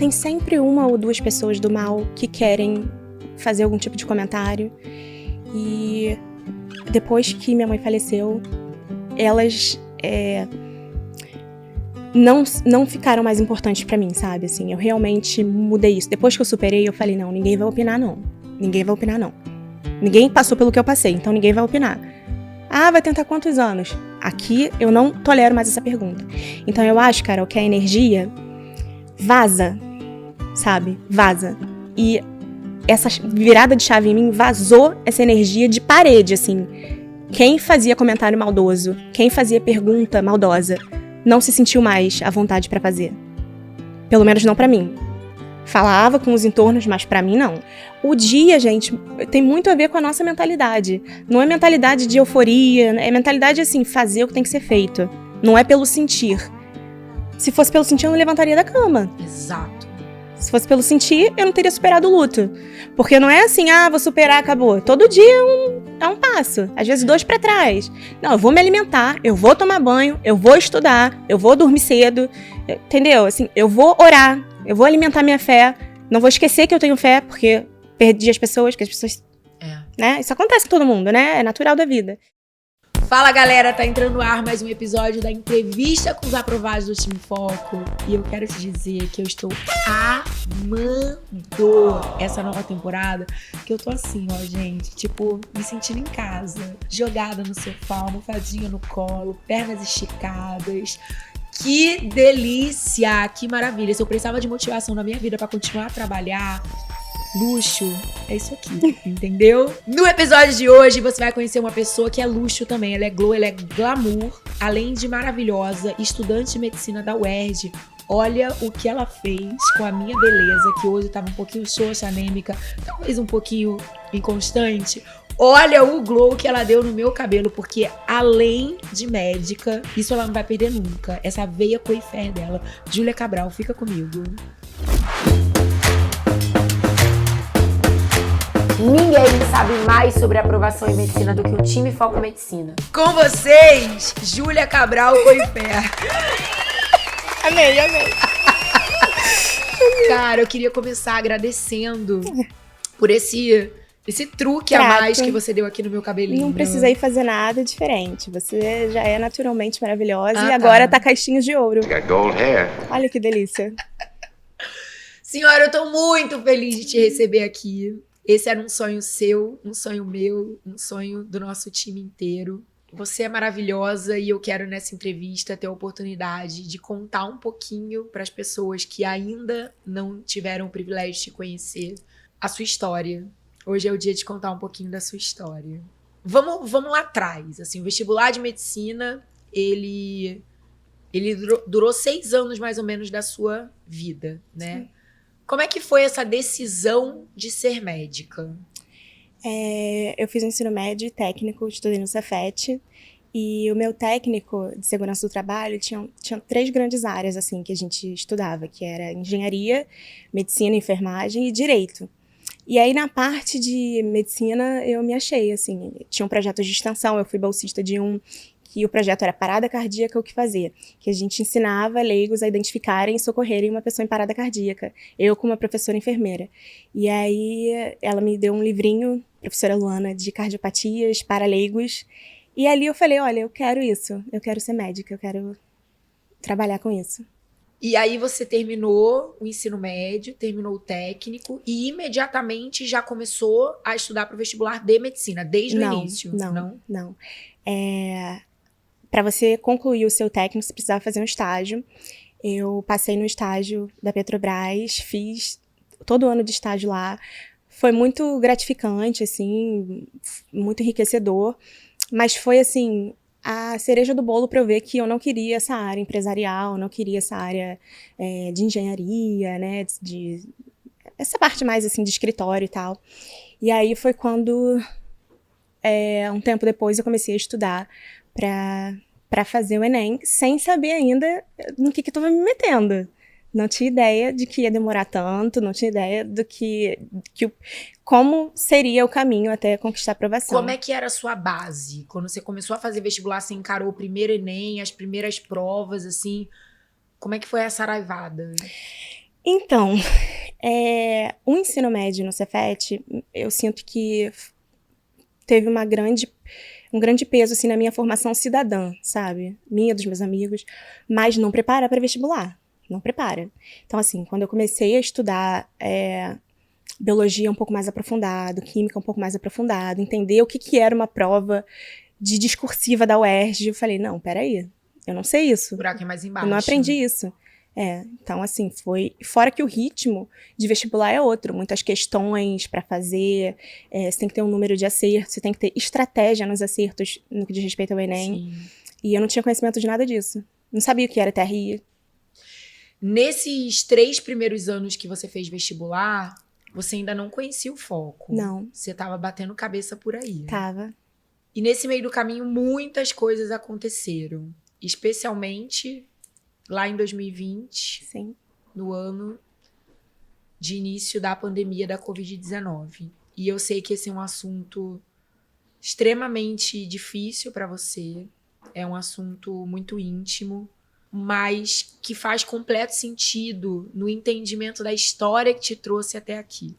tem sempre uma ou duas pessoas do mal que querem fazer algum tipo de comentário. E depois que minha mãe faleceu, elas não ficaram mais importantes pra mim, sabe? Assim, eu realmente mudei isso. Depois que eu superei, eu falei, não, ninguém vai opinar, não. Ninguém vai opinar, não. Ninguém passou pelo que eu passei, então ninguém vai opinar. Ah, vai tentar quantos anos? Aqui eu não tolero mais essa pergunta. Então eu acho, Carol, que a energia vaza, sabe? Vaza. E essa virada de chave em mim vazou essa energia de parede, assim. Quem fazia comentário maldoso, quem fazia pergunta maldosa, não se sentiu mais à vontade pra fazer. Pelo menos não pra mim. Falava com os entornos, mas pra mim não. O dia, gente, tem muito a ver com a nossa mentalidade. Não é mentalidade de euforia, é mentalidade assim, fazer o que tem que ser feito. Não é pelo sentir. Se fosse pelo sentir, eu não levantaria da cama. Exato. Se fosse pelo sentir, eu não teria superado o luto. Porque não é assim, vou superar, acabou. Todo dia é um passo. Às vezes 2 pra trás. Não, eu vou me alimentar, eu vou tomar banho, eu vou estudar, eu vou dormir cedo. Entendeu? Assim, eu vou orar, eu vou alimentar minha fé. Não vou esquecer que eu tenho fé, porque perdi as pessoas, que as pessoas... Né? Isso acontece com todo mundo, né? É natural da vida. Fala, galera, tá entrando no ar mais um episódio da entrevista com os aprovados do Time Foco. E eu quero te dizer que eu estou amando essa nova temporada. Que eu tô assim, ó, gente, tipo, me sentindo em casa. Jogada no sofá, almofadinha no colo, pernas esticadas. Que delícia, que maravilha. Se eu precisava de motivação na minha vida pra continuar a trabalhar... Luxo, é isso aqui, entendeu? No episódio de hoje, você vai conhecer uma pessoa que é luxo também. Ela é glow, ela é glamour, além de maravilhosa, estudante de medicina da UERJ. Olha o que ela fez com a minha beleza, que hoje tava um pouquinho xoxa, anêmica, talvez um pouquinho inconstante. Olha o glow que ela deu no meu cabelo, porque além de médica, isso ela não vai perder nunca. Essa veia coifé dela. Júlia Cabral, fica comigo. Ninguém sabe mais sobre aprovação em medicina do que o Time Foco Medicina. Com vocês, Júlia Cabral Coifé. Amei. Cara, eu queria começar agradecendo por esse truque a mais que você deu aqui no meu cabelinho. Não precisei fazer nada diferente. Você já é naturalmente maravilhosa e agora tá caixinhos de ouro. Got gold hair. Olha que delícia. Senhora, eu tô muito feliz de te receber aqui. Esse era um sonho seu, um sonho meu, um sonho do nosso time inteiro. Você é maravilhosa e eu quero nessa entrevista ter a oportunidade de contar um pouquinho para as pessoas que ainda não tiveram o privilégio de te conhecer a sua história. Hoje é o dia de contar um pouquinho da sua história. Vamos lá atrás. Assim, o vestibular de medicina, ele durou 6 anos mais ou menos da sua vida, né? Sim. Como é que foi essa decisão de ser médica? Eu fiz um ensino médio e técnico, estudei no Cefet, e o meu técnico de segurança do trabalho tinha 3 grandes áreas assim, que a gente estudava, que era engenharia, medicina, enfermagem e direito. E aí, na parte de medicina, eu me achei, assim, tinha um projeto de extensão, eu fui bolsista de que o projeto era parada cardíaca, o que fazer? Que a gente ensinava leigos a identificarem e socorrerem uma pessoa em parada cardíaca. Eu com uma professora enfermeira. E aí ela me deu um livrinho, professora Luana, de cardiopatias para leigos. E ali eu falei, olha, eu quero isso. Eu quero ser médica, eu quero trabalhar com isso. E aí você terminou o ensino médio, terminou o técnico e imediatamente já começou a estudar para o vestibular de medicina, desde o início? Não. Para você concluir o seu técnico, você precisava fazer um estágio. Eu passei no estágio da Petrobras, fiz todo ano de estágio lá. Foi muito gratificante, assim, muito enriquecedor. Mas foi, assim, a cereja do bolo para eu ver que eu não queria essa área empresarial, não queria essa área de engenharia, né, essa parte mais, assim, de escritório e tal. E aí foi quando, um tempo depois, eu comecei a estudar para fazer o Enem, sem saber ainda no que eu estava me metendo. Não tinha ideia de que ia demorar tanto, não tinha ideia do como seria o caminho até conquistar a aprovação. Como é que era a sua base? Quando você começou a fazer vestibular, você encarou o primeiro Enem, as primeiras provas, assim, como é que foi essa saraivada? Então, o ensino médio no Cefet, eu sinto que teve um grande peso, assim, na minha formação cidadã, sabe? Minha, dos meus amigos, mas não prepara para vestibular, não prepara. Então, assim, quando eu comecei a estudar biologia um pouco mais aprofundado, química um pouco mais aprofundado, entender o que era uma prova de discursiva da UERJ, eu falei, não, peraí, eu não sei isso. O buraco é mais embaixo. Eu não aprendi isso. Então, assim, foi... Fora que o ritmo de vestibular é outro. Muitas questões para fazer, você tem que ter um número de acertos, você tem que ter estratégia nos acertos no que diz respeito ao Enem. Sim. E eu não tinha conhecimento de nada disso. Não sabia o que era TRI. Nesses 3 primeiros anos que você fez vestibular, você ainda não conhecia o foco. Não. Você tava batendo cabeça por aí. Tava. E nesse meio do caminho, muitas coisas aconteceram. Especialmente lá em 2020, Sim. no ano de início da pandemia da Covid-19. E eu sei que esse é um assunto extremamente difícil para você. É um assunto muito íntimo, mas que faz completo sentido no entendimento da história que te trouxe até aqui.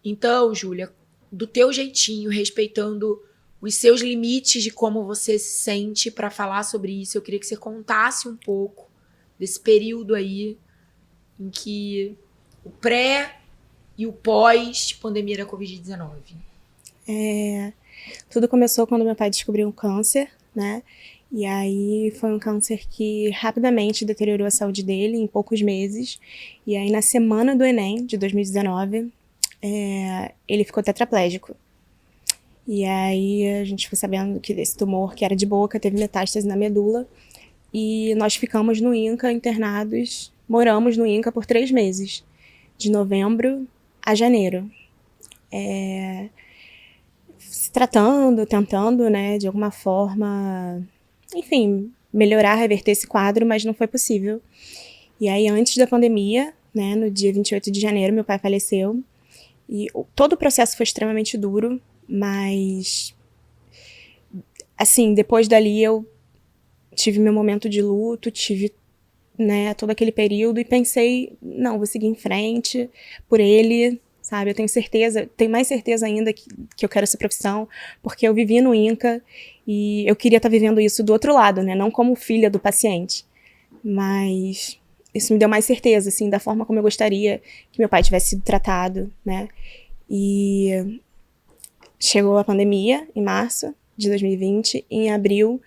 Então, Júlia, do teu jeitinho, respeitando os seus limites de como você se sente para falar sobre isso, eu queria que você contasse um pouco desse período aí em que o pré e o pós-pandemia da Covid-19. Tudo começou quando meu pai descobriu um câncer, né? E aí foi um câncer que rapidamente deteriorou a saúde dele em poucos meses. E aí na semana do Enem, de 2019, ele ficou tetraplégico. E aí a gente foi sabendo que esse tumor, que era de boca, teve metástase na medula. E nós ficamos no INCA internados, moramos no INCA por 3 meses, de novembro a janeiro. Se tratando, tentando, né, de alguma forma, enfim, melhorar, reverter esse quadro, mas não foi possível. E aí, antes da pandemia, né, no dia 28 de janeiro, meu pai faleceu. E todo o processo foi extremamente duro, mas, assim, depois dali eu tive meu momento de luto, tive, né, todo aquele período e pensei, não, vou seguir em frente por ele, sabe? Eu tenho certeza, tenho mais certeza ainda que eu quero essa profissão, porque eu vivi no INCA e eu queria estar vivendo isso do outro lado, né? Não como filha do paciente, mas isso me deu mais certeza, assim, da forma como eu gostaria que meu pai tivesse sido tratado, né? E chegou a pandemia em março de 2020, e em abril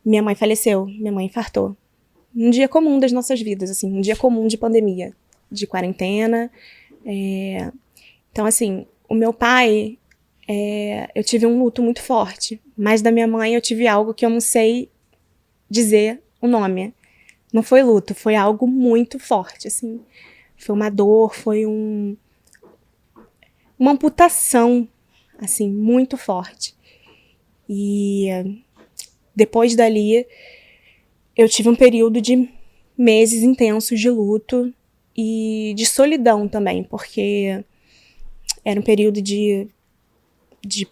minha mãe faleceu, minha mãe infartou. Um dia comum das nossas vidas, assim, um dia comum de pandemia, de quarentena. Então, assim, o meu pai, eu tive um luto muito forte, mas da minha mãe eu tive algo que eu não sei dizer o nome. Não foi luto, foi algo muito forte, assim. Foi uma dor, foi uma amputação, assim, muito forte. E depois dali, eu tive um período de meses intensos de luto e de solidão também, porque era um período de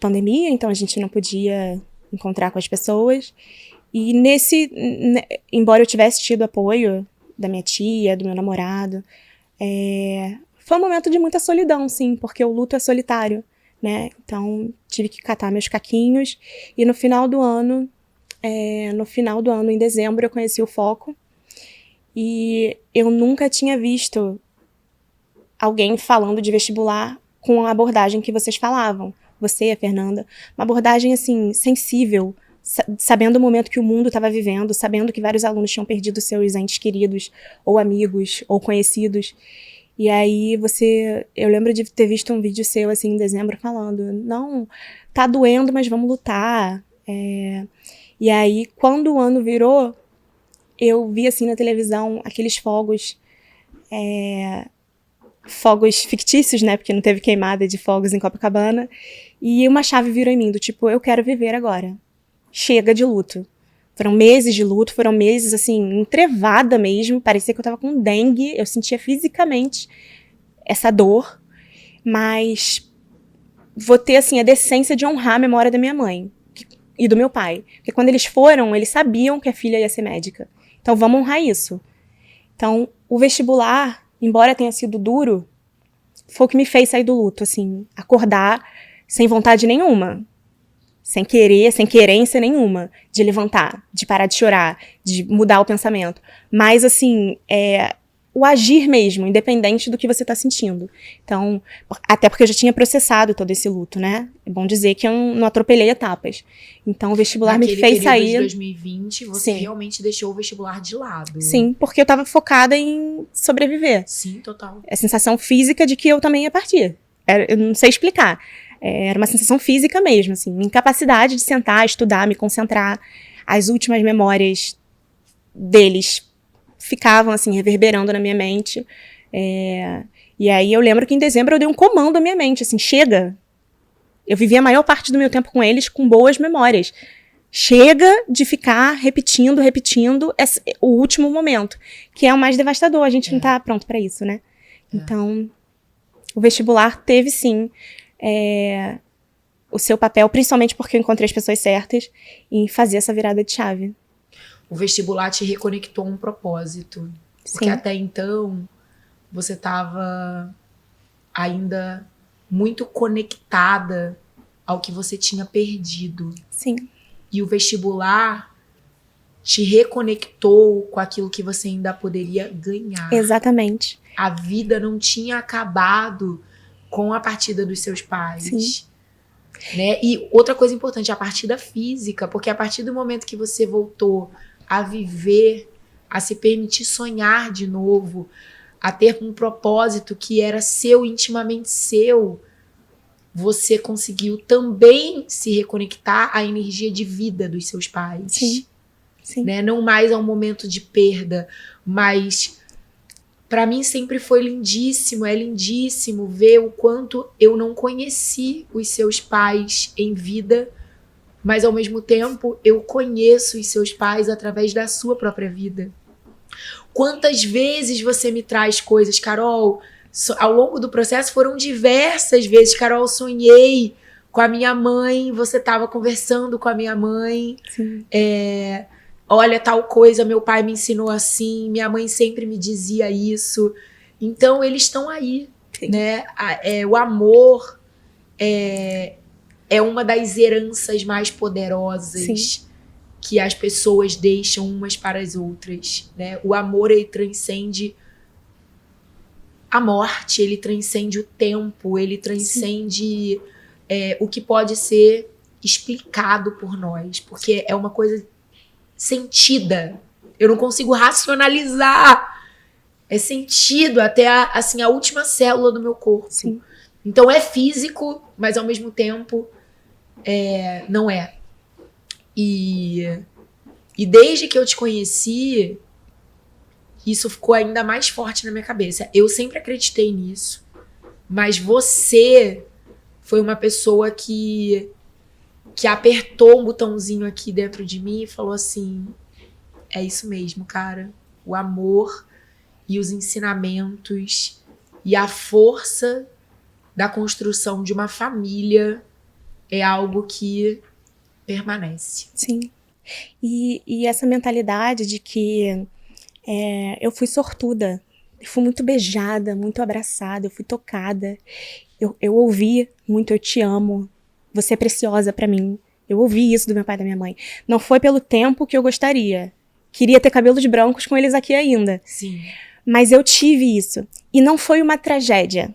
pandemia, então a gente não podia encontrar com as pessoas. E embora eu tivesse tido apoio da minha tia, do meu namorado, foi um momento de muita solidão, sim, porque o luto é solitário, né? Então tive que catar meus caquinhos e no final do ano, em dezembro, eu conheci o Foco e eu nunca tinha visto alguém falando de vestibular com a abordagem que vocês falavam, você e a Fernanda, uma abordagem, assim, sensível, sabendo o momento que o mundo estava vivendo, sabendo que vários alunos tinham perdido seus entes queridos, ou amigos, ou conhecidos. E aí eu lembro de ter visto um vídeo seu, assim, em dezembro, falando, não, tá doendo, mas vamos lutar. E aí, quando o ano virou, eu vi, assim, na televisão, aqueles fogos fictícios, né, porque não teve queimada de fogos em Copacabana, e uma chave virou em mim, do tipo, eu quero viver agora. Chega de luto. Foram meses de luto, foram meses, assim, entrevada mesmo, parecia que eu tava com dengue, eu sentia fisicamente essa dor, mas vou ter, assim, a decência de honrar a memória da minha mãe e do meu pai, porque quando eles foram, eles sabiam que a filha ia ser médica, então vamos honrar isso. Então, o vestibular embora tenha sido duro, foi o que me fez sair do luto, assim, acordar sem vontade nenhuma, sem querer, sem querência nenhuma, de levantar, de parar de chorar, de mudar o pensamento. Mas, assim, o agir mesmo, independente do que você tá sentindo. Então, até porque eu já tinha processado todo esse luto, né? É bom dizer que eu não atropelei etapas. Então, o vestibular me fez sair... Naquele período de 2020, você Sim. realmente deixou o vestibular de lado. Sim, porque eu tava focada em sobreviver. Sim, total. A sensação física de que eu também ia partir. Eu não sei explicar. Era uma sensação física mesmo, assim. Minha incapacidade de sentar, estudar, me concentrar. As últimas memórias deles ficavam, assim, reverberando na minha mente. E aí eu lembro que em dezembro eu dei um comando à minha mente, assim, chega. Eu vivi a maior parte do meu tempo com eles com boas memórias. Chega de ficar repetindo o último momento, que é o mais devastador. A gente não tá pronto pra isso, né? Então, o vestibular teve, sim, o seu papel, principalmente porque eu encontrei as pessoas certas em fazer essa virada de chave. O vestibular te reconectou a um propósito. Porque até então, você estava ainda muito conectada ao que você tinha perdido. Sim. E o vestibular te reconectou com aquilo que você ainda poderia ganhar. Exatamente. A vida não tinha acabado com a partida dos seus pais. Sim. Né? E outra coisa importante, a partida física, porque a partir do momento que você voltou a viver, a se permitir sonhar de novo, a ter um propósito que era seu, intimamente seu, você conseguiu também se reconectar à energia de vida dos seus pais. Sim. Sim. Né? Não mais a um momento de perda, mas para mim sempre foi lindíssimo, é lindíssimo ver o quanto eu não conheci os seus pais em vida, mas ao mesmo tempo eu conheço os seus pais através da sua própria vida. Quantas vezes você me traz coisas, Carol, ao longo do processo foram diversas vezes, Carol, sonhei com a minha mãe, você estava conversando com a minha mãe, Sim. Olha, tal coisa, meu pai me ensinou assim, minha mãe sempre me dizia isso. Então, eles estão aí, né? O amor é uma das heranças mais poderosas Sim. que as pessoas deixam umas para as outras, né? O amor, ele transcende a morte, ele transcende o tempo, ele transcende o que pode ser explicado por nós, porque é uma coisa sentida. Eu não consigo racionalizar. É sentido até a última célula do meu corpo. Sim. Então é físico, mas ao mesmo tempo não é. E desde que eu te conheci, isso ficou ainda mais forte na minha cabeça. Eu sempre acreditei nisso, mas você foi uma pessoa que apertou um botãozinho aqui dentro de mim e falou assim, é isso mesmo, cara. O amor e os ensinamentos e a força da construção de uma família é algo que permanece. Sim. E essa mentalidade de que eu fui sortuda, eu fui muito beijada, muito abraçada, eu fui tocada, eu ouvi muito, eu te amo, você é preciosa pra mim. Eu ouvi isso do meu pai e da minha mãe. Não foi pelo tempo que eu gostaria. Queria ter cabelos brancos com eles aqui ainda. Sim. Mas eu tive isso. E não foi uma tragédia.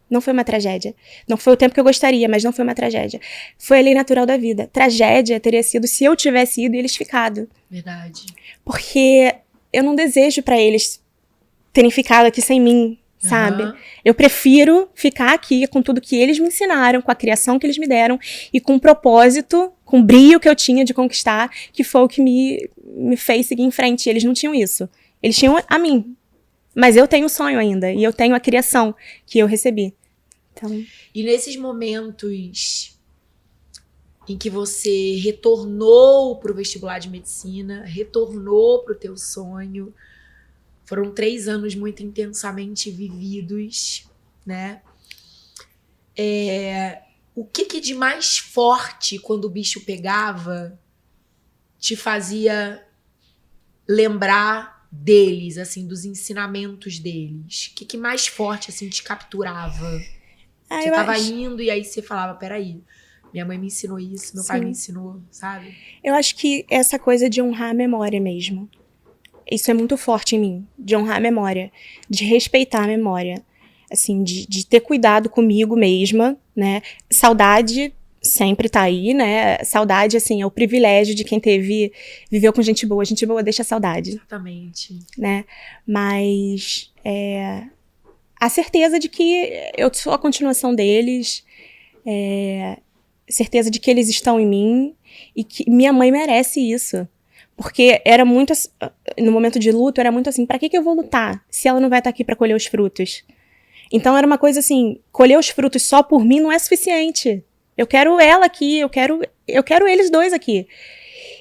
Não foi uma tragédia. Não foi o tempo que eu gostaria, mas não foi uma tragédia. Foi a lei natural da vida. Tragédia teria sido se eu tivesse ido e eles ficado. Verdade. Porque eu não desejo pra eles terem ficado aqui sem mim, sabe? Uhum. Eu prefiro ficar aqui com tudo que eles me ensinaram, com a criação que eles me deram e com o propósito, com o brio que eu tinha de conquistar, que foi o que me fez seguir em frente. Eles não tinham isso. Eles tinham a mim. Mas eu tenho o sonho ainda e eu tenho a criação que eu recebi. Então... E nesses momentos em que você retornou pro vestibular de medicina, retornou pro teu sonho, foram 3 anos muito intensamente vividos, né? O que de mais forte, quando o bicho pegava, te fazia lembrar deles, assim, dos ensinamentos deles? O que mais forte, assim, te capturava? Você tava indo e aí você falava, peraí, minha mãe me ensinou isso, meu pai me ensinou, sabe? Eu acho que essa coisa de honrar a memória mesmo. Isso é muito forte em mim, de honrar a memória, de respeitar a memória, assim, de ter cuidado comigo mesma, né? Saudade sempre tá aí, né? Saudade, assim, é o privilégio de quem viveu com gente boa deixa saudade. Exatamente. Né? Mas a certeza de que eu sou a continuação deles, certeza de que eles estão em mim e que minha mãe merece isso. Porque era muito, no momento de luto, era muito assim, pra que eu vou lutar se ela não vai estar aqui pra colher os frutos? Então era uma coisa assim, colher os frutos só por mim não é suficiente. Eu quero ela aqui, eu quero eles dois aqui.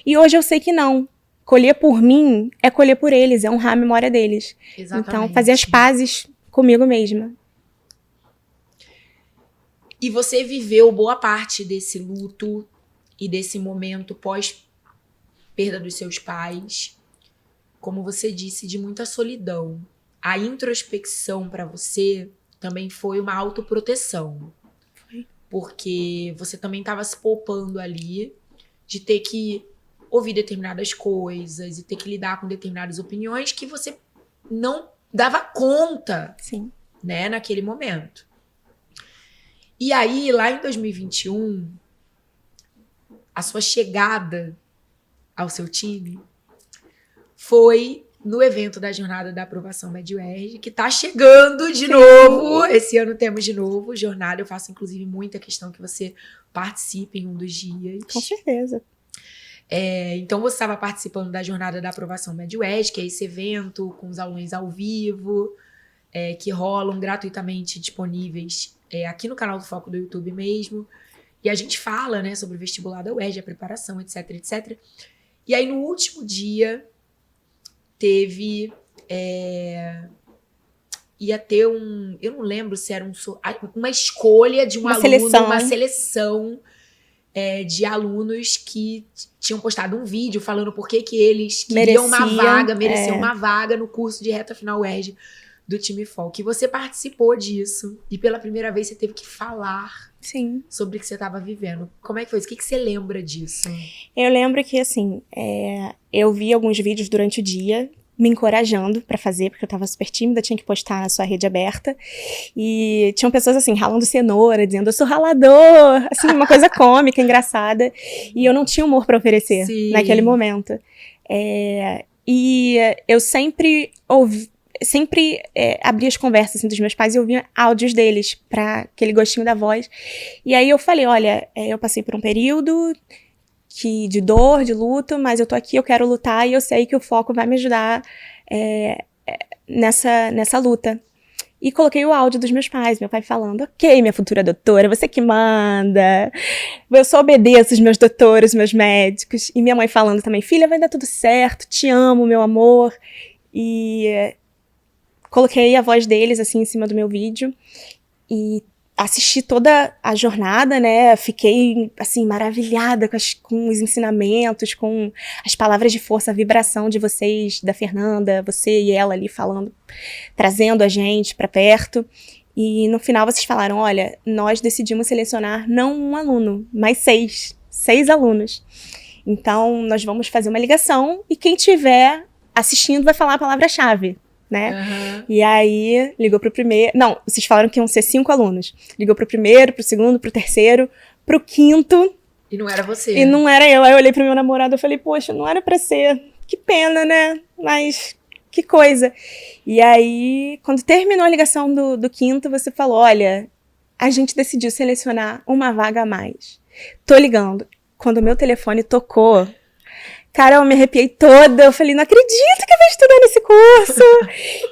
E hoje eu sei que não. Colher por mim é colher por eles, é honrar a memória deles. Exatamente. Então, fazer as pazes comigo mesma. E você viveu boa parte desse luto e desse momento pós-perda dos seus pais, como você disse, de muita solidão. A introspecção para você também foi uma autoproteção. Foi. Porque você também estava se poupando ali de ter que ouvir determinadas coisas e ter que lidar com determinadas opiniões que você não dava conta, Sim. né, naquele momento. E aí, lá em 2021, a sua chegada ao seu time foi no evento da Jornada da Aprovação MedUERJ, que tá chegando de novo. Esse ano temos de novo jornada. Eu faço, inclusive, muita questão que você participe em um dos dias. Com certeza. Então, você estava participando da Jornada da Aprovação MedUERJ, que é esse evento com os alunos ao vivo, que rolam gratuitamente disponíveis aqui no canal do Foco do YouTube mesmo. E a gente fala, né, sobre o vestibular da UERJ, a preparação, etc, etc. E aí, no último dia, teve... ia ter eu não lembro se era uma escolha de uma seleção de alunos que tinham postado um vídeo falando por que eles queriam mereciam uma vaga no curso de reta final UERJ do time FOC. E você participou disso. E pela primeira vez você teve que falar sobre o que você estava vivendo. Como é que foi isso? O que você lembra disso? Eu lembro que, assim, eu vi alguns vídeos durante o dia me encorajando pra fazer, porque eu tava super tímida, tinha que postar na sua rede aberta. E tinham pessoas, assim, ralando cenoura, dizendo, eu sou ralador, assim, uma coisa cômica, engraçada. E eu não tinha humor pra oferecer naquele momento. E eu sempre abria as conversas assim, dos meus pais e ouvia áudios deles pra aquele gostinho da voz. E aí eu falei, olha, eu passei por um período de dor, de luto, mas eu tô aqui, eu quero lutar e eu sei que o Foco vai me ajudar nessa luta. E coloquei o áudio dos meus pais, meu pai falando, ok, minha futura doutora, você que manda, eu só obedeço os meus doutores, os meus médicos. E minha mãe falando também, filha, vai dar tudo certo, te amo, meu amor. E coloquei a voz deles, assim, em cima do meu vídeo e assisti toda a jornada, né, fiquei, assim, maravilhada com os ensinamentos, com as palavras de força, a vibração de vocês, da Fernanda, você e ela ali falando, trazendo a gente pra perto. E no final vocês falaram, olha, nós decidimos selecionar não um aluno, mas 6 alunos. Então, nós vamos fazer uma ligação e quem estiver assistindo vai falar a palavra-chave. Né? Uhum. E aí, ligou pro primeiro... Não, vocês falaram que iam ser 5 alunos. Ligou pro primeiro, pro segundo, pro terceiro, pro quinto. E não era você. E não era eu. Aí eu olhei pro meu namorado e falei, poxa, não era pra ser. Que pena, né? Mas que coisa. E aí, quando terminou a ligação do quinto, você falou, olha, a gente decidiu selecionar uma vaga a mais. Tô ligando. Quando o meu telefone tocou... Cara, eu me arrepiei toda, eu falei, não acredito que eu vou estudar nesse curso.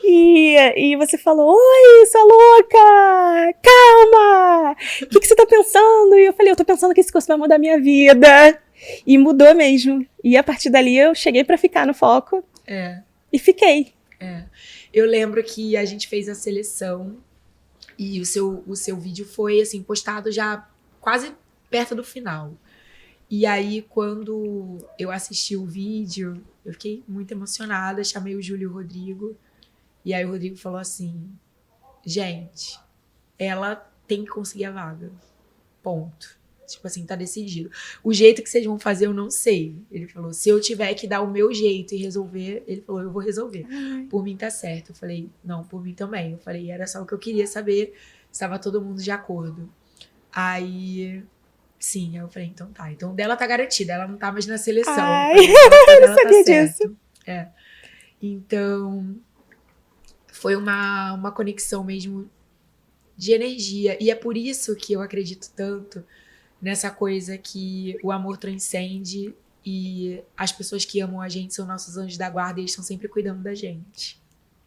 E você falou, oi, sua louca, calma, o que você tá pensando? E eu falei, eu tô pensando que esse curso vai mudar minha vida. E mudou mesmo. E a partir dali eu cheguei pra ficar no Foco. E fiquei. Eu lembro que a gente fez a seleção e o seu vídeo foi, assim, postado já quase perto do final. E aí, quando eu assisti o vídeo, Eu fiquei muito emocionada, chamei o Júlio e o Rodrigo. E aí o Rodrigo falou assim, gente, ela tem que conseguir a vaga. Ponto. Tipo assim, tá decidido. O jeito que vocês vão fazer, eu não sei. Ele falou, se eu tiver que dar o meu jeito e resolver, ele falou, eu vou resolver. Por mim tá certo. Eu falei, não, por mim também. Eu falei, era só o que eu queria saber, estava todo mundo de acordo. Aí, sim, aí eu falei, então tá. Então dela tá garantida, ela não tá mais na seleção. Ai, eu não sabia disso. É. Então, foi uma conexão mesmo de energia. E é por isso que eu acredito tanto nessa coisa que o amor transcende e as pessoas que amam a gente são nossos anjos da guarda e eles estão sempre cuidando da gente,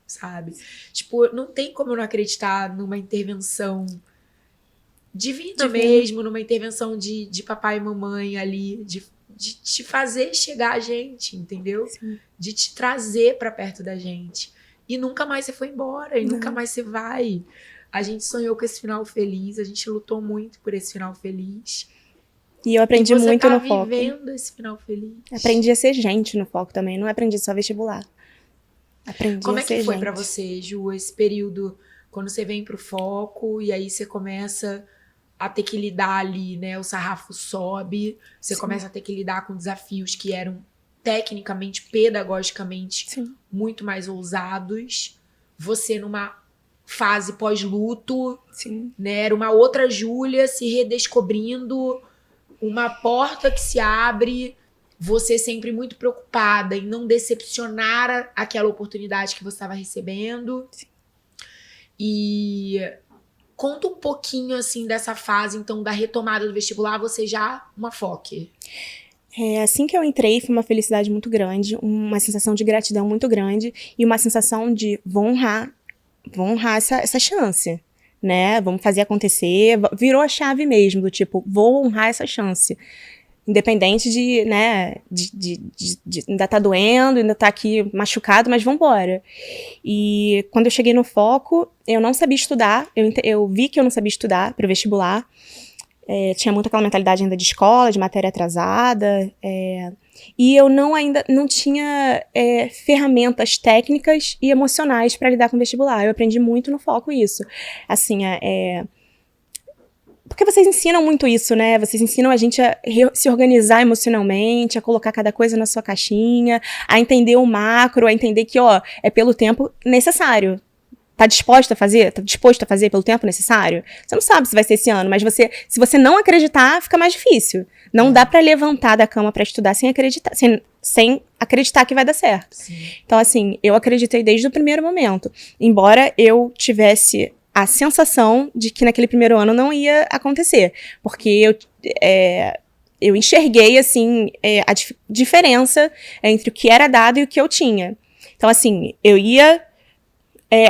sabe? Tipo, não tem como eu não acreditar numa intervenção divina mesmo, numa intervenção de papai e mamãe ali, de te fazer chegar a gente, entendeu? Sim. De te trazer pra perto da gente. E nunca mais você foi embora, e nunca mais você vai. A gente sonhou com esse final feliz, a gente lutou muito por esse final feliz. E eu aprendi muito no foco. Você tá vivendo esse final feliz. Aprendi a ser gente no foco também, não aprendi só vestibular. Aprendi Como a é ser que foi gente. pra você, Ju, esse período, quando você vem pro foco e aí você começa a ter que lidar ali, né? O sarrafo sobe, você começa a ter que lidar com desafios que eram tecnicamente, pedagogicamente, muito mais ousados. Você numa fase pós-luto, né? Era uma outra Júlia se redescobrindo, uma porta que se abre, você sempre muito preocupada em não decepcionar aquela oportunidade que você estava recebendo. Sim. E conta um pouquinho, assim, dessa fase, então, da retomada do vestibular, você já uma foque. Assim que eu entrei, foi uma felicidade muito grande, uma sensação de gratidão muito grande e uma sensação de vou honrar essa chance, né? Vamos fazer acontecer. Virou a chave mesmo, do tipo, vou honrar essa chance. Independente de, né, de ainda tá doendo, ainda tá aqui machucado, mas vambora. E quando eu cheguei no foco, eu não sabia estudar, eu vi que eu não sabia estudar pro vestibular. Tinha muito aquela mentalidade ainda de escola, de matéria atrasada, e eu ainda não tinha ferramentas técnicas e emocionais para lidar com o vestibular. Eu aprendi muito no foco isso. Assim, porque vocês ensinam muito isso, né? Vocês ensinam a gente a se organizar emocionalmente, a colocar cada coisa na sua caixinha, a entender o macro, a entender que, é pelo tempo necessário. Tá disposto a fazer? Tá disposto a fazer pelo tempo necessário? Você não sabe se vai ser esse ano, mas se você não acreditar, fica mais difícil. Não dá pra levantar da cama pra estudar sem acreditar que vai dar certo. Sim. Então, assim, eu acreditei desde o primeiro momento. Embora eu tivesse a sensação de que naquele primeiro ano não ia acontecer. Porque eu enxerguei, assim, a diferença entre o que era dado e o que eu tinha. Então, assim, eu ia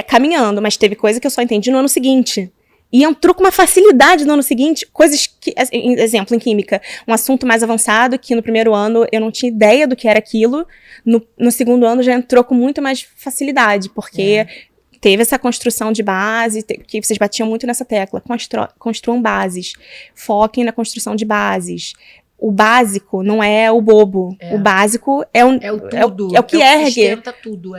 caminhando, mas teve coisa que eu só entendi no ano seguinte. E entrou com uma facilidade no ano seguinte, coisas que, exemplo, em química, um assunto mais avançado que no primeiro ano eu não tinha ideia do que era aquilo, no segundo ano já entrou com muito mais facilidade, porque teve essa construção de base, que vocês batiam muito nessa tecla, construam bases, foquem na construção de bases. O básico não é o bobo, o básico é o tudo, é o que ergue. Sustenta tudo,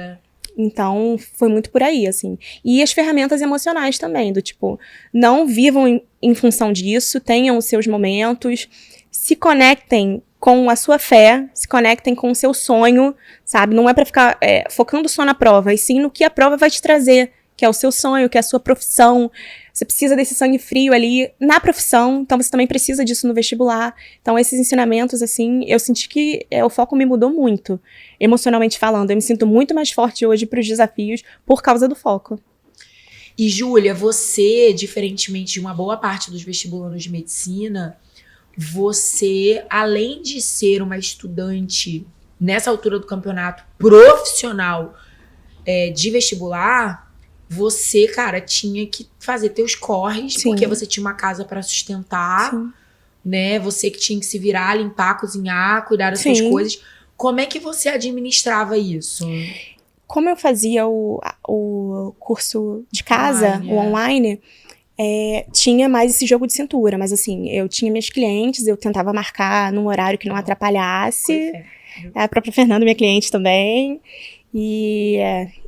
Então, foi muito por aí, assim. E as ferramentas emocionais também, do tipo, não vivam em função disso, tenham os seus momentos, se conectem com a sua fé, se conectem com o seu sonho, sabe? Não é pra ficar focando só na prova, e sim no que a prova vai te trazer, que é o seu sonho, que é a sua profissão. Você precisa desse sangue frio ali na profissão, então você também precisa disso no vestibular. Então, esses ensinamentos, assim, eu senti que o foco me mudou muito, emocionalmente falando. Eu me sinto muito mais forte hoje para os desafios por causa do foco. E, Júlia, você, diferentemente de uma boa parte dos vestibulandos de medicina, você, além de ser uma estudante, nessa altura do campeonato, profissional de vestibular, você, cara, tinha que fazer teus corres, sim, porque você tinha uma casa pra sustentar, sim, né? Você que tinha que se virar, limpar, cozinhar, cuidar das suas coisas. Como é que você administrava isso? Como eu fazia o curso de casa, o online, tinha mais esse jogo de cintura. Mas assim, eu tinha meus clientes, eu tentava marcar num horário que não atrapalhasse. A própria Fernanda, minha cliente também. E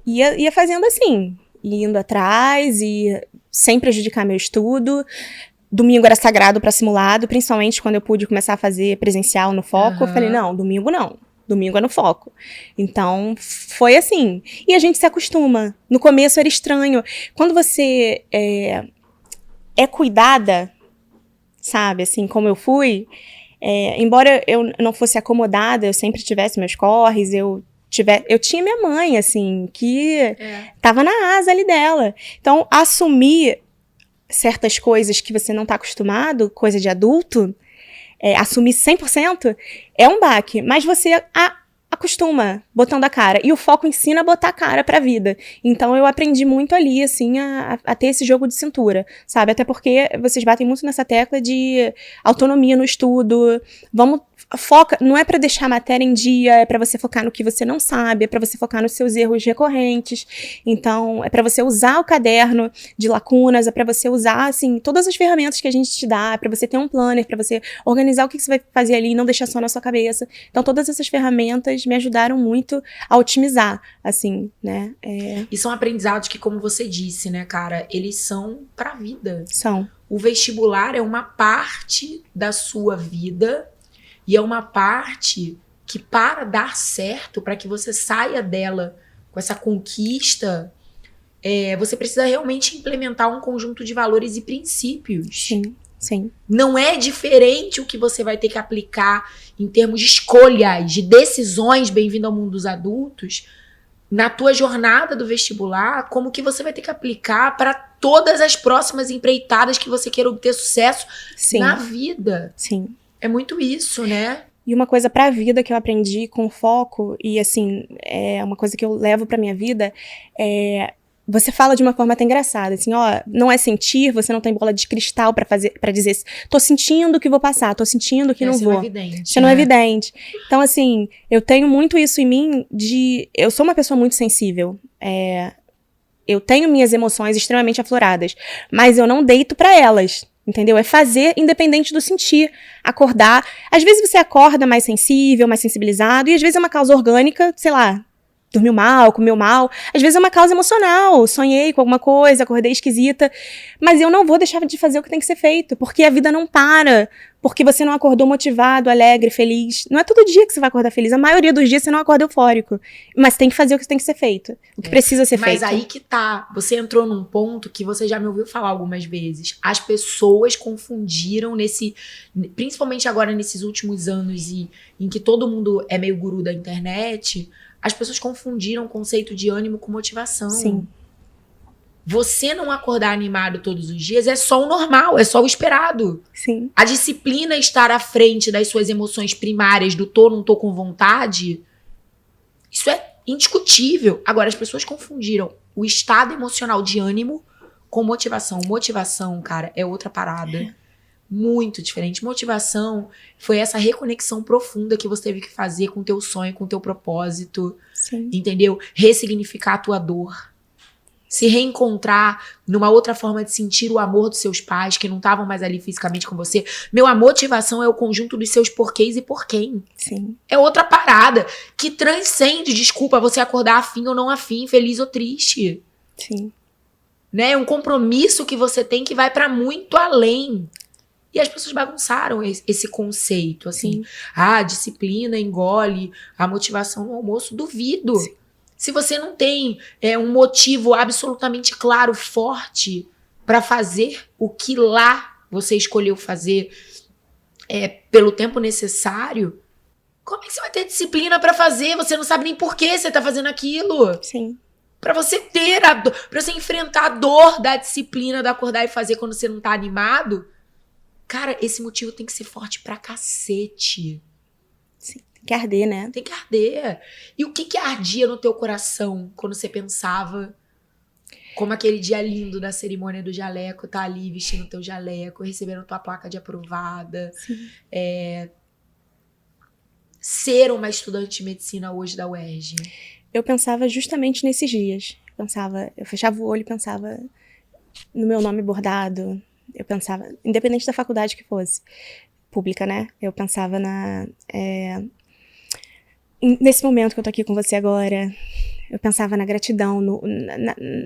ia fazendo assim, indo atrás e sem prejudicar meu estudo. Domingo era sagrado para simulado, principalmente quando eu pude começar a fazer presencial no foco. Eu falei, não, domingo não. Domingo é no foco. Então, foi assim. E a gente se acostuma. No começo era estranho. Quando você é cuidada, sabe, assim, como eu fui, embora eu não fosse acomodada, eu sempre tivesse meus corres, eu tinha minha mãe, assim, que tava na asa ali dela. Então, assumir certas coisas que você não tá acostumado, coisa de adulto, assumir 100% é um baque, mas você acostuma botando a cara. E o foco ensina a botar a cara pra vida. Então eu aprendi muito ali, assim, a ter esse jogo de cintura, sabe? Até porque vocês batem muito nessa tecla de autonomia no estudo. Foca, não é pra deixar a matéria em dia, é pra você focar no que você não sabe, é pra você focar nos seus erros recorrentes. Então, é pra você usar o caderno de lacunas, é pra você usar, assim, todas as ferramentas que a gente te dá, é pra você ter um planner, pra você organizar o que você vai fazer ali e não deixar só na sua cabeça. Então, todas essas ferramentas me ajudaram muito a otimizar, assim, né? E são aprendizados que, como você disse, né, cara, eles são pra vida. São. O vestibular é uma parte da sua vida e é uma parte que, para dar certo, para que você saia dela com essa conquista, você precisa realmente implementar um conjunto de valores e princípios. Sim, sim. Não é diferente o que você vai ter que aplicar em termos de escolhas, de decisões, bem-vindo ao mundo dos adultos, na tua jornada do vestibular, como que você vai ter que aplicar para todas as próximas empreitadas que você queira obter sucesso na vida. Sim. É muito isso, né? E uma coisa pra vida que eu aprendi com foco, e assim, uma coisa que eu levo pra minha vida, você fala de uma forma até engraçada, assim, ó, não é sentir, você não tem bola de cristal pra dizer, tô sentindo que vou passar, tô sentindo que não vou. Não é evidente. Isso não é evidente. Então, assim, eu tenho muito isso em mim eu sou uma pessoa muito sensível, eu tenho minhas emoções extremamente afloradas, mas eu não deito pra elas. Entendeu? É fazer independente do sentir, acordar. Às vezes você acorda mais sensível, mais sensibilizado, e às vezes é uma causa orgânica, sei lá, dormiu mal, comeu mal. Às vezes é uma causa emocional, sonhei com alguma coisa, acordei esquisita. Mas eu não vou deixar de fazer o que tem que ser feito, porque a vida não para, porque você não acordou motivado, alegre, feliz. Não é todo dia que você vai acordar feliz, a maioria dos dias você não acorda eufórico. Mas tem que fazer o que tem que ser feito, o que precisa ser feito. Mas aí que tá, você entrou num ponto que você já me ouviu falar algumas vezes. As pessoas confundiram principalmente agora nesses últimos anos em que todo mundo é meio guru da internet, as pessoas confundiram o conceito de ânimo com motivação. Sim. Você não acordar animado todos os dias é só o normal, é só o esperado. Sim. A disciplina estar à frente das suas emoções primárias, do não tô com vontade, isso é indiscutível. Agora, as pessoas confundiram o estado emocional de ânimo com motivação. Motivação, cara, é outra parada. Muito diferente. Motivação foi essa reconexão profunda que você teve que fazer com o teu sonho, com o teu propósito. Sim. Entendeu? Ressignificar a tua dor. Se reencontrar numa outra forma de sentir o amor dos seus pais, que não estavam mais ali fisicamente com você. A motivação é o conjunto dos seus porquês e por quem. Sim. É outra parada que transcende, desculpa, você acordar afim ou não afim, feliz ou triste. Sim. Né? É um compromisso que você tem que vai pra muito além. E as pessoas bagunçaram esse conceito, assim. Sim. A disciplina engole a motivação no almoço. Duvido. Sim. Se você não tem um motivo absolutamente claro, forte, para fazer o que lá você escolheu fazer pelo tempo necessário, como é que você vai ter disciplina para fazer? Você não sabe nem por que você tá fazendo aquilo. Sim. Pra você ter pra você enfrentar a dor da disciplina, de acordar e fazer quando você não tá animado. Cara, esse motivo tem que ser forte pra cacete. Sim, tem que arder, né? Tem que arder. E o que ardia no teu coração quando você pensava, como aquele dia lindo da cerimônia do jaleco, tá ali vestindo teu jaleco, recebendo tua placa de aprovada. Sim. Ser uma estudante de medicina hoje da UERJ? Eu pensava justamente nesses dias. Eu fechava o olho e pensava no meu nome bordado. Eu pensava, independente da faculdade que fosse, pública, né? Eu pensava Nesse momento que eu tô aqui com você agora, eu pensava na gratidão,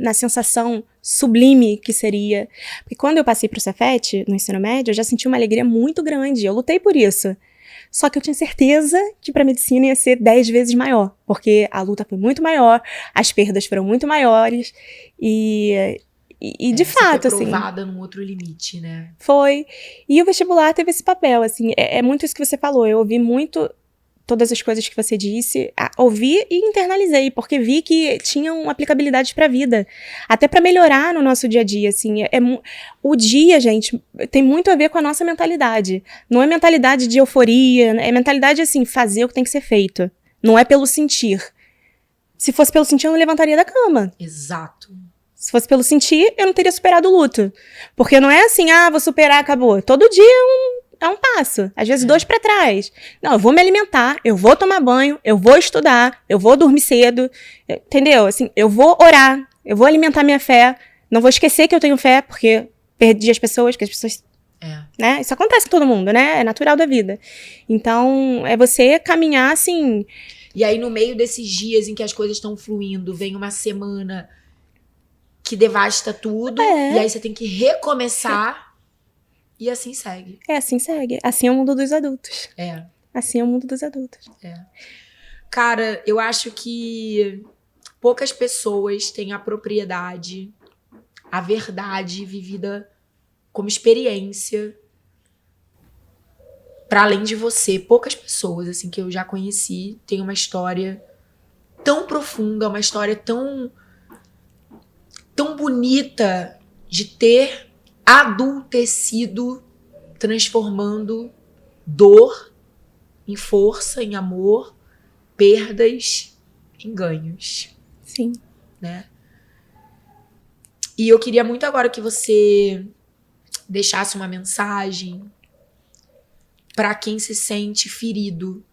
na sensação sublime que seria. Porque quando eu passei pro Cefet, no ensino médio, eu já senti uma alegria muito grande. Eu lutei por isso. Só que eu tinha certeza que pra medicina ia ser 10 vezes maior. Porque a luta foi muito maior, as perdas foram muito maiores. E de fato, foi assim... provada num outro limite, né? Foi. E o vestibular teve esse papel, assim. É muito isso que você falou. Eu ouvi muito todas as coisas que você disse, ouvi e internalizei, porque vi que tinham aplicabilidade pra vida. Até pra melhorar no nosso dia a dia, assim. O dia, gente, tem muito a ver com a nossa mentalidade. Não é mentalidade de euforia, é mentalidade, assim, fazer o que tem que ser feito. Não é pelo sentir. Se fosse pelo sentir, eu não levantaria da cama. Exato. Se fosse pelo sentir, eu não teria superado o luto. Porque não é assim, vou superar, acabou. Todo dia é um passo. Às vezes 2 pra trás. Não, eu vou me alimentar, eu vou tomar banho, eu vou estudar, eu vou dormir cedo. Entendeu? Assim, eu vou orar, eu vou alimentar minha fé. Não vou esquecer que eu tenho fé, porque perdi as pessoas, que as pessoas... né? Isso acontece com todo mundo, né? É natural da vida. Então, é você caminhar, assim... E aí, no meio desses dias em que as coisas estão fluindo, vem uma semana que devasta tudo, e aí você tem que recomeçar, e assim segue. Assim segue. Assim é o mundo dos adultos. Assim é o mundo dos adultos. Cara, eu acho que poucas pessoas têm a propriedade, a verdade vivida como experiência para além de você. Poucas pessoas, assim, que eu já conheci têm uma história tão profunda, uma história tão bonita de ter adultecido, transformando dor em força, em amor, perdas em ganhos. Sim. Né? E eu queria muito agora que você deixasse uma mensagem para quem se sente ferido.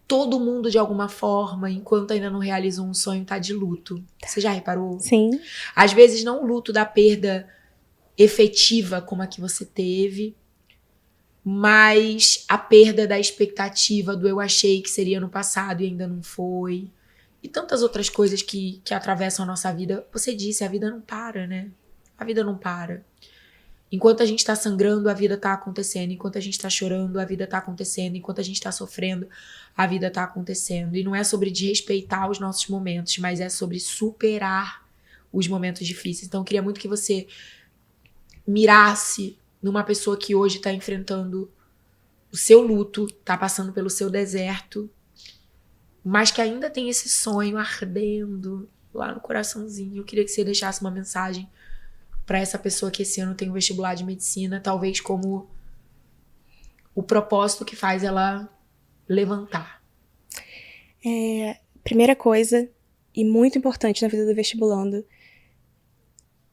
Todo mundo, de alguma forma, enquanto ainda não realizou um sonho, tá de luto. Você já reparou? Sim. Às vezes não o luto da perda efetiva como a que você teve, mas a perda da expectativa do eu achei que seria no passado e ainda não foi. E tantas outras coisas que atravessam a nossa vida. Você disse, a vida não para, né? A vida não para. Enquanto a gente tá sangrando, a vida tá acontecendo. Enquanto a gente tá chorando, a vida tá acontecendo. Enquanto a gente tá sofrendo, a vida tá acontecendo. E não é sobre desrespeitar os nossos momentos, mas é sobre superar os momentos difíceis. Então eu queria muito que você mirasse numa pessoa que hoje tá enfrentando o seu luto, tá passando pelo seu deserto, mas que ainda tem esse sonho ardendo lá no coraçãozinho. Eu queria que você deixasse uma mensagem para essa pessoa que esse ano tem o vestibular de medicina, talvez como o propósito que faz ela levantar. Primeira coisa, e muito importante na vida do vestibulando,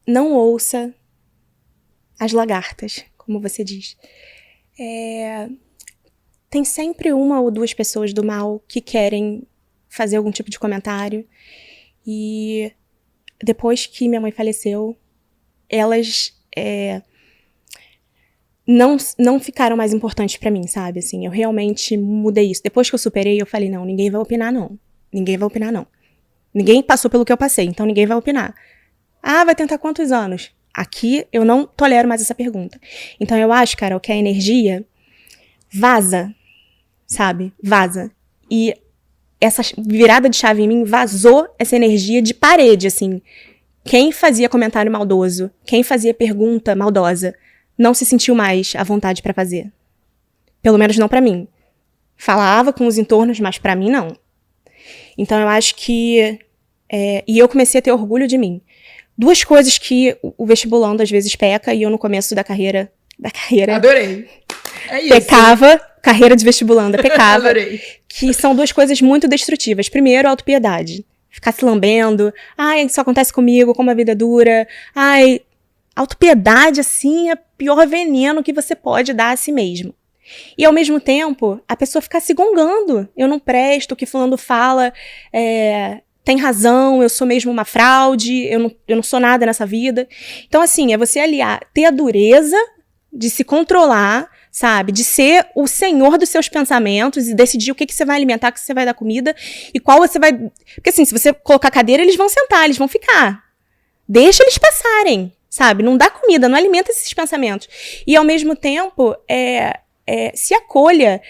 não ouça as lagartas, como você diz. Tem sempre 1 ou 2 pessoas do mal que querem fazer algum tipo de comentário. E depois que minha mãe faleceu, elas não ficaram mais importantes pra mim, sabe? Assim, eu realmente mudei isso. Depois que eu superei, eu falei, não, ninguém vai opinar, não. Ninguém vai opinar, não. Ninguém passou pelo que eu passei, então ninguém vai opinar. Vai tentar quantos anos? Aqui eu não tolero mais essa pergunta. Então eu acho, Carol, que a energia vaza, sabe? Vaza. E essa virada de chave em mim vazou essa energia de parede, assim. Quem fazia comentário maldoso, quem fazia pergunta maldosa, não se sentiu mais à vontade pra fazer. Pelo menos não pra mim. Falava com os entornos, mas pra mim não. Então eu acho que... e eu comecei a ter orgulho de mim. 2 coisas que o vestibulando às vezes peca, e eu no começo da carreira... Adorei. É isso. Pecava, carreira de vestibulanda, pecava. Adorei. Que são 2 coisas muito destrutivas. Primeiro, a autopiedade. Ficar se lambendo. Isso acontece comigo, como a vida é dura. Autopiedade, assim, é o pior veneno que você pode dar a si mesmo. E, ao mesmo tempo, a pessoa ficar se gongando. Eu não presto, o que fulano fala tem razão, eu sou mesmo uma fraude, eu não sou nada nessa vida. Então, assim, é você aliar, ter a dureza de se controlar, sabe? De ser o senhor dos seus pensamentos e decidir o que você vai alimentar, o que você vai dar comida e qual você vai... Porque assim, se você colocar cadeira, eles vão sentar, eles vão ficar. Deixa eles passarem, sabe? Não dá comida, não alimenta esses pensamentos. E, ao mesmo tempo, se acolha.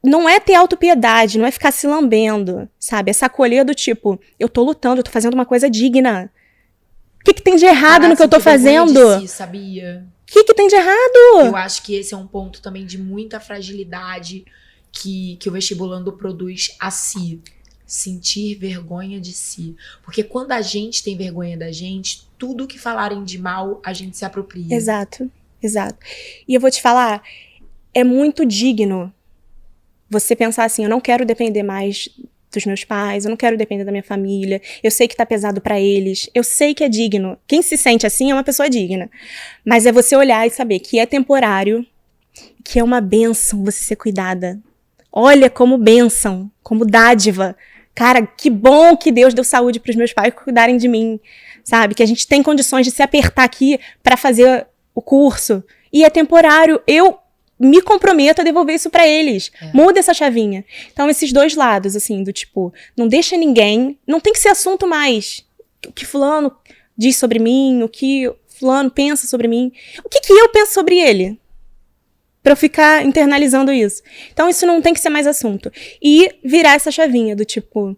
Não é ter autopiedade, não é ficar se lambendo, sabe? Essa acolher do tipo, eu tô lutando, eu tô fazendo uma coisa digna. O que tem de errado no que eu tô fazendo? De si, sabia? O que tem de errado? Eu acho que esse é um ponto também de muita fragilidade que o vestibulando produz a si. Sentir vergonha de si. Porque quando a gente tem vergonha da gente, tudo que falarem de mal, a gente se apropria. Exato. E eu vou te falar, é muito digno você pensar assim, eu não quero depender mais dos meus pais, eu não quero depender da minha família, eu sei que tá pesado pra eles, eu sei que é digno. Quem se sente assim é uma pessoa digna. Mas é você olhar e saber que é temporário, que é uma bênção você ser cuidada. Olha como bênção, como dádiva. Cara, que bom que Deus deu saúde pros meus pais cuidarem de mim, sabe? Que a gente tem condições de se apertar aqui pra fazer o curso. E é temporário. Eu me comprometo a devolver isso pra eles. Muda essa chavinha. Então, esses dois lados, assim, do tipo, não deixa ninguém, não tem que ser assunto mais. O que fulano diz sobre mim, o que fulano pensa sobre mim. O que eu penso sobre ele? Pra eu ficar internalizando isso. Então, isso não tem que ser mais assunto. E virar essa chavinha do tipo,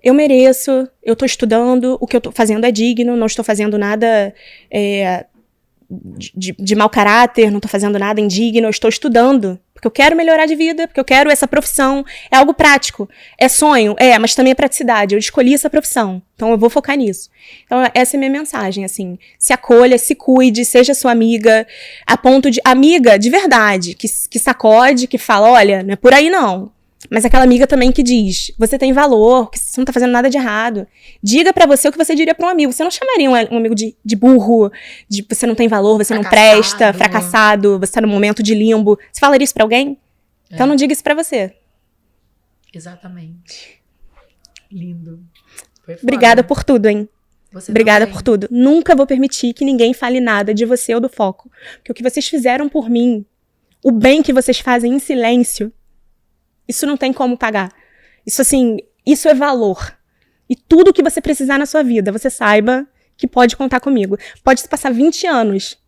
eu mereço, eu tô estudando, o que eu tô fazendo é digno, não estou fazendo nada de mau caráter, não tô fazendo nada indigno, eu estou estudando, porque eu quero melhorar de vida, porque eu quero essa profissão, é algo prático, é sonho, mas também é praticidade, eu escolhi essa profissão, então eu vou focar nisso. Então essa é a minha mensagem, assim, se acolha, se cuide, seja sua amiga, a ponto de, amiga de verdade, que sacode, que fala, olha, não é por aí não. Mas aquela amiga também que diz, você tem valor, que você não tá fazendo nada de errado. Diga pra você o que você diria pra um amigo. Você não chamaria um amigo de burro, de você não tem valor, você não presta, fracassado, você tá num momento de limbo. Você falaria isso pra alguém? Então não diga isso pra você. Exatamente. Lindo. Foi foda. Obrigada por tudo, hein? Obrigada também. por tudo. Nunca vou permitir que ninguém fale nada de você ou do foco. Porque o que vocês fizeram por mim, o bem que vocês fazem em silêncio, isso não tem como pagar. Isso, assim, isso é valor. E tudo que você precisar na sua vida, você saiba que pode contar comigo. Pode se passar 20 anos.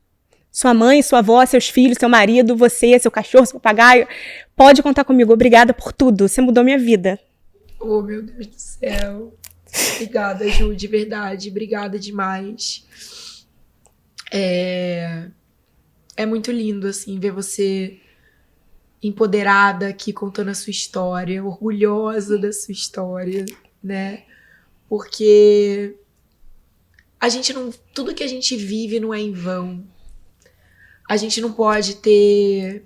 Sua mãe, sua avó, seus filhos, seu marido, você, seu cachorro, seu papagaio. Pode contar comigo. Obrigada por tudo. Você mudou minha vida. Oh, meu Deus do céu. Obrigada, Ju, de verdade. Obrigada demais. É muito lindo, assim, ver você empoderada aqui contando a sua história, orgulhosa da sua história, né? Porque a gente não, tudo que a gente vive não é em vão. A gente não pode ter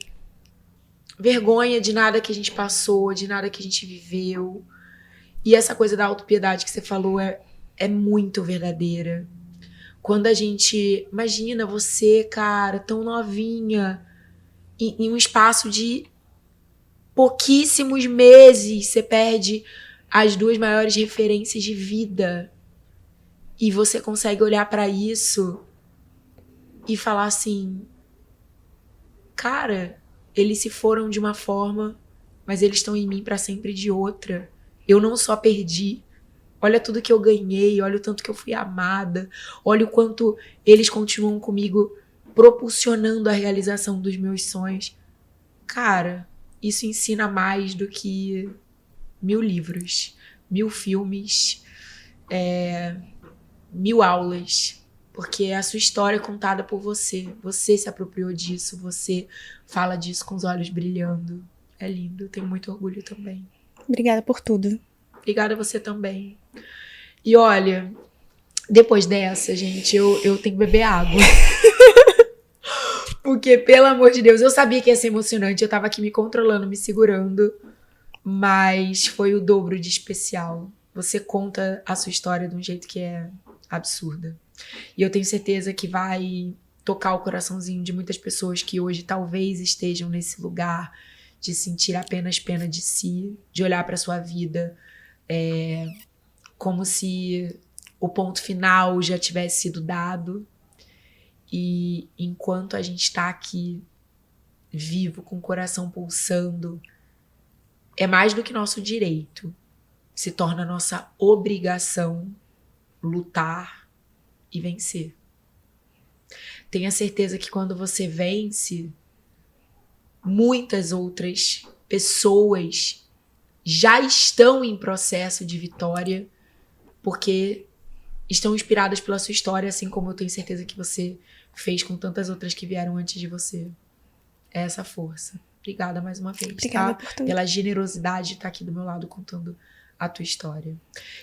vergonha de nada que a gente passou, de nada que a gente viveu. E essa coisa da autopiedade que você falou é muito verdadeira. Quando a gente... Imagina você, cara, tão novinha, em um espaço de pouquíssimos meses, você perde as duas maiores referências de vida. E você consegue olhar pra isso e falar assim, cara, eles se foram de uma forma, mas eles estão em mim pra sempre de outra. Eu não só perdi, olha tudo que eu ganhei, olha o tanto que eu fui amada, olha o quanto eles continuam comigo propulsionando a realização dos meus sonhos. Cara, isso ensina mais do que 1000 livros, 1000 filmes, 1000 aulas. Porque a sua história é contada por você. Você se apropriou disso, você fala disso com os olhos brilhando. É lindo, eu tenho muito orgulho também. Obrigada por tudo. Obrigada a você também. E olha, depois dessa, gente, eu tenho que beber água. Porque, pelo amor de Deus, eu sabia que ia ser emocionante. Eu tava aqui me controlando, me segurando. Mas foi o dobro de especial. Você conta a sua história de um jeito que é absurda. E eu tenho certeza que vai tocar o coraçãozinho de muitas pessoas que hoje talvez estejam nesse lugar de sentir apenas pena de si, de olhar pra sua vida como se o ponto final já tivesse sido dado. E enquanto a gente tá aqui vivo, com o coração pulsando, é mais do que nosso direito. Se torna nossa obrigação lutar e vencer. Tenha certeza que quando você vence, muitas outras pessoas já estão em processo de vitória, porque estão inspiradas pela sua história, assim como eu tenho certeza que você fez com tantas outras que vieram antes de você. É essa força. Obrigada mais uma vez, Obrigada tá? por tudo. Pela generosidade de estar aqui do meu lado contando a tua história.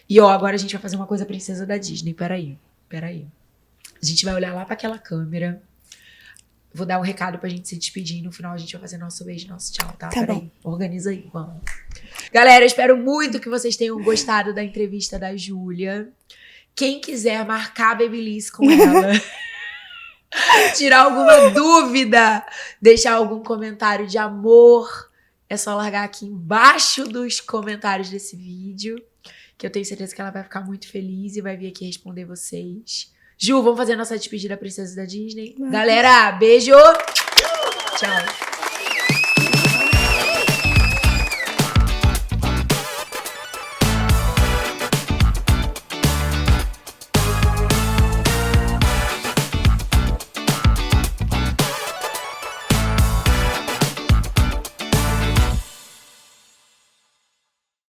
E ó, agora a gente vai fazer uma coisa princesa da Disney. Peraí. A gente vai olhar lá pra aquela câmera. Vou dar um recado pra gente se despedir e no final a gente vai fazer nosso beijo, nosso tchau, tá? Tá Peraí. bom. Organiza aí, vamos. Galera, eu espero muito que vocês tenham gostado da entrevista da Júlia. Quem quiser marcar a Babyliss com ela, tirar alguma dúvida, deixar algum comentário de amor, é só largar aqui embaixo dos comentários desse vídeo, que eu tenho certeza que ela vai ficar muito feliz e vai vir aqui responder vocês. Ju, vamos fazer a nossa despedida princesa da Disney? Vamos. Galera, beijo! Tchau!